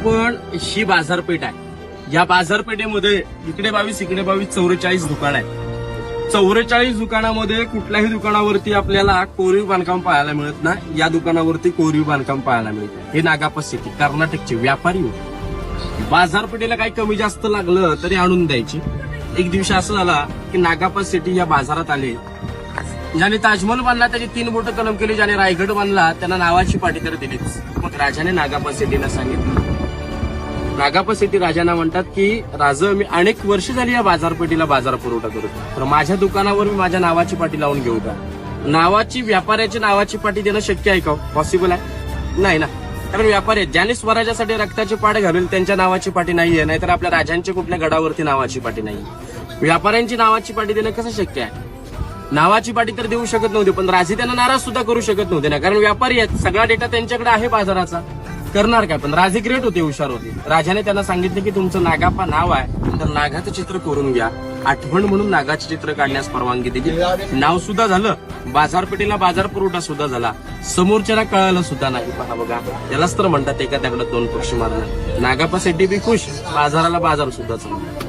पण ही बाजारपेठ आहे. या बाजारपेठेमध्ये इकडे 22 इकडे 22 44 दुकान आहेत. 44 दुकानामध्ये कुठल्याही दुकानावरती आपल्याला कोरीव बांधकाम पाहायला मिळत नाही. या दुकानावरती कोरीव बांधकाम पाहायला मिळतं. हे नागापा सिटी कर्नाटकचे व्यापारी होते. बाजारपेठेला काही कमी जास्त लागलं तरी आणून द्यायची. एक दिवशी असं झाला की नागापा सिटी या बाजारात आले. ज्याने ताजमहल बांधला त्याची 3 बोटं कलम केली. ज्याने रायगड बांधला त्यांना नावाची पाटी तर दिलीच. मग राजाने नागापा सिटीला सांगितलं. नागापा सिटी राजांना म्हणतात की राजा, मी अनेक वर्ष झाली या बाजारपेठीला बाजार पुरवठा करतो, तर माझ्या दुकानावर मी माझ्या नावाची पाटी लावून घेऊ का? नावाची व्यापाऱ्याची नावाची पाटी देणं शक्य आहे का? पॉसिबल आहे? नाही ना. कारण व्यापारी आहेत, ज्याने स्वराज्यासाठी रक्ताचे पाठ घालेल त्यांच्या नावाची पाटी नाहीये. नाहीतर आपल्या राजांच्या कुठल्या गडावरती नावाची पाटी नाही. व्यापाऱ्यांची नावाची पाटी देणं कसं शक्य आहे? नावाची पाटी तर देऊ शकत नव्हते, पण राजे त्यांना नाराज सुद्धा करू शकत नव्हते ना, कारण व्यापारी आहेत. सगळा डेटा त्यांच्याकडे आहे बाजाराचा. करणार काय? पण राजे ग्रेट होते, हुशार होते. राजाने त्यांना सांगितलं की तुमचं नागापा नाव आहे तर नागाचं चित्र करून घ्या. आठवण म्हणून नागाचे चित्र काढण्यास परवानगी दिली. नाव सुद्धा झालं, बाजारपेठेला बाजार पुरवठा सुद्धा झाला. समोरच्याला कळालं सुद्धा नाही. पहा बघा, त्यालाच तर म्हणतात एका दगडात 2 पक्षी मारणं. नागापा सिटी बी खुश, बाजाराला बाजार सुद्धा चालला.